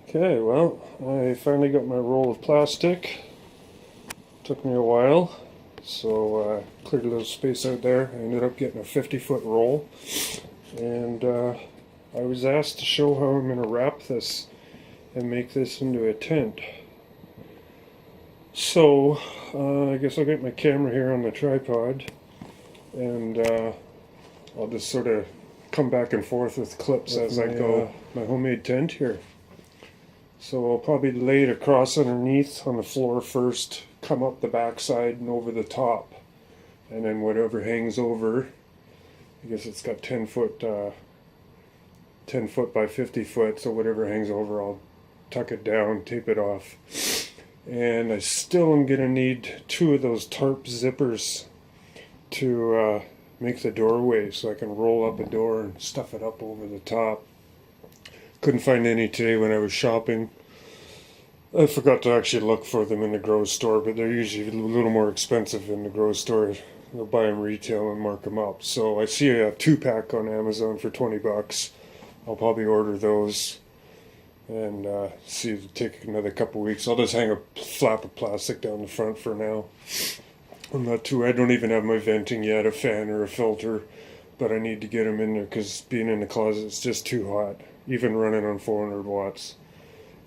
Okay, well, I finally got my roll of plastic. Took me a while, so cleared a little space out there. I ended up getting a 50-foot roll, and I was asked to show how I'm going to wrap this and make this into a tent. So, I guess I'll get my camera here on the tripod, and I'll just sort of come back and forth with clips as I go. My homemade tent here. So I'll probably lay it across underneath on the floor first, come up the backside and over the top, and then whatever hangs over, I guess it's got 10 foot by 50 foot, so whatever hangs over I'll tuck it down, tape it off. And I still am going to need 2 of those tarp zippers to make the doorway, so I can roll up a door and stuff it up over the top. Couldn't find any today when I was shopping. I forgot to actually look for them in the grocery store, but they're usually a little more expensive in the grocery store. They'll buy them retail and mark them up. So I see a 2-pack on Amazon for 20 bucks. I'll probably order those and see if it'll take another couple weeks. I'll just hang a flap of plastic down the front for now. I don't even have my venting yet, a fan or a filter, but I need to get them in there because being in the closet is just too hot, even running on 400 watts.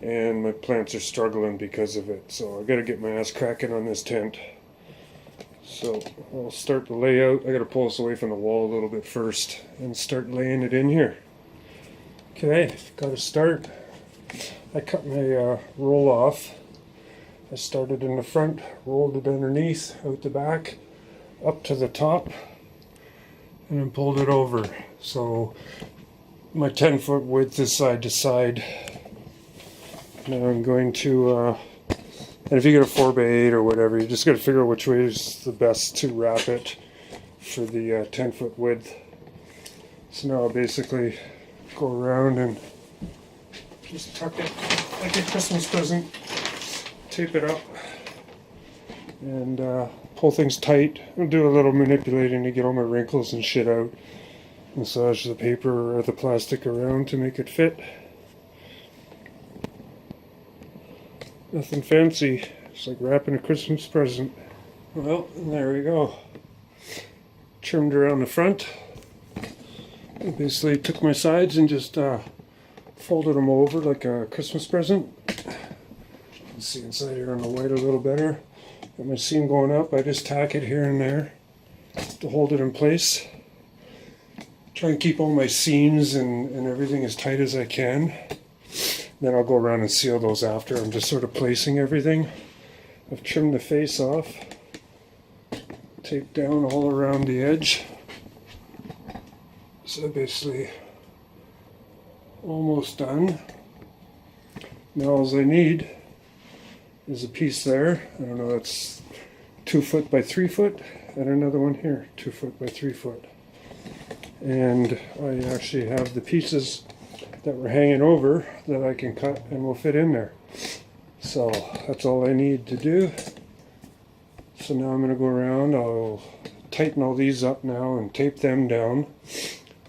And my plants are struggling because of it, so I gotta get my ass cracking on this tent. So I'll start the layout. I gotta pull this away from the wall a little bit first and start laying it in here. Okay, gotta start. I cut my roll off. I started in the front, rolled it underneath, out the back, up to the top, and then pulled it over. So my 10-foot width is side to side. Now I'm going to, and if you get a 4x8 or whatever, you just got to figure out which way is the best to wrap it for the 10-foot width. So now I'll basically go around and just tuck it like a Christmas present, tape it up, and pull things tight. I'll do a little manipulating to get all my wrinkles and shit out. Massage the paper or the plastic around to make it fit. Nothing fancy. It's like wrapping a Christmas present. Well, there we go. Trimmed around the front. I basically took my sides and just folded them over like a Christmas present. You can see inside here on the white a little better. Got my seam going up. I just tack it here and there to hold it in place. Try and keep all my seams and everything as tight as I can. Then I'll go around and seal those after. I'm just sort of placing everything. I've trimmed the face off. Taped down all around the edge. So basically almost done. Now all I need is a piece there. I don't know, that's 2 foot by 3 foot. And another one here, 2 foot by 3 foot. And I actually have the pieces that were hanging over that I can cut and will fit in there. So that's all I need to do. So now I'm going to go around. I'll tighten all these up now and tape them down,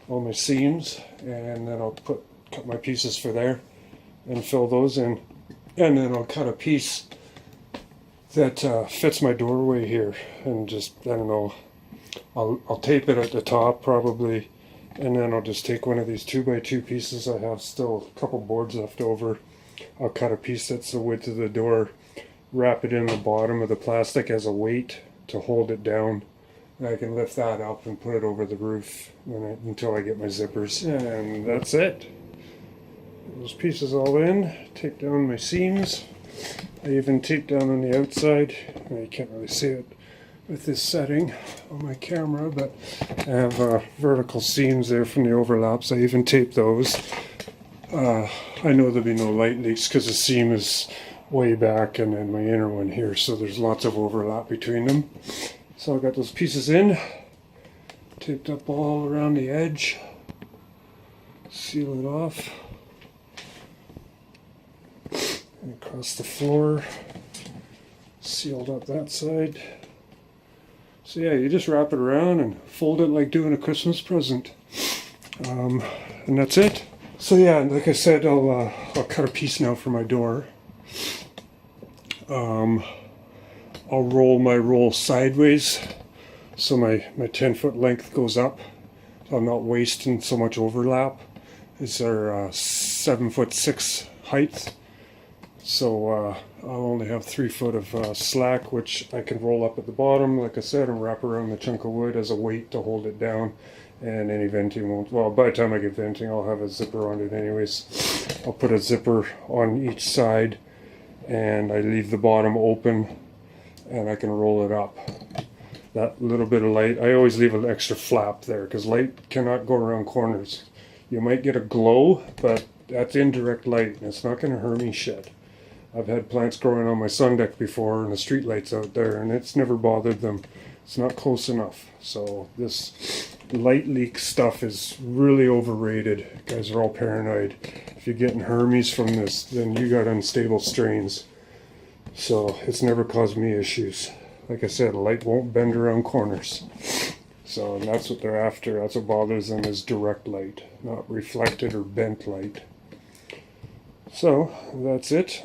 all my seams, and then I'll cut my pieces for there and fill those in. And then I'll cut a piece that fits my doorway here, and just, I don't know, I'll tape it at the top probably. And then I'll just take one of these 2x2 pieces. I have still a couple boards left over. I'll cut a piece that's the width of the door, wrap it in the bottom of the plastic as a weight to hold it down. And I can lift that up and put it over the roof until I get my zippers. And that's it. Get those pieces all in, tape down my seams. I even taped down on the outside. You can't really see it with this setting on my camera, but I have vertical seams there from the overlaps. I even taped those. I know there'll be no light leaks because the seam is way back and then my inner one here, so there's lots of overlap between them. So I got those pieces in, taped up all around the edge, seal it off, and across the floor, sealed up that side. So yeah, you just wrap it around and fold it like doing a Christmas present. And that's it. So yeah, like I said, I'll cut a piece now for my door. I'll roll my roll sideways so my 10-foot length goes up. So I'm not wasting so much overlap. It's our 7'6" height. So I'll only have 3 foot of slack, which I can roll up at the bottom, like I said, and wrap around the chunk of wood as a weight to hold it down. And any venting won't, well, by the time I get venting, I'll have a zipper on it anyways. I'll put a zipper on each side, and I leave the bottom open, and I can roll it up. That little bit of light, I always leave an extra flap there, because light cannot go around corners. You might get a glow, but that's indirect light, and it's not going to hurt me shit. I've had plants growing on my sun deck before, and the street lights out there, and it's never bothered them. It's not close enough. So this light leak stuff is really overrated. You guys are all paranoid. If you're getting Hermes from this, then you got unstable strains. So it's never caused me issues. Like I said, light won't bend around corners. So and that's what they're after. That's what bothers them, is direct light, not reflected or bent light. So that's it.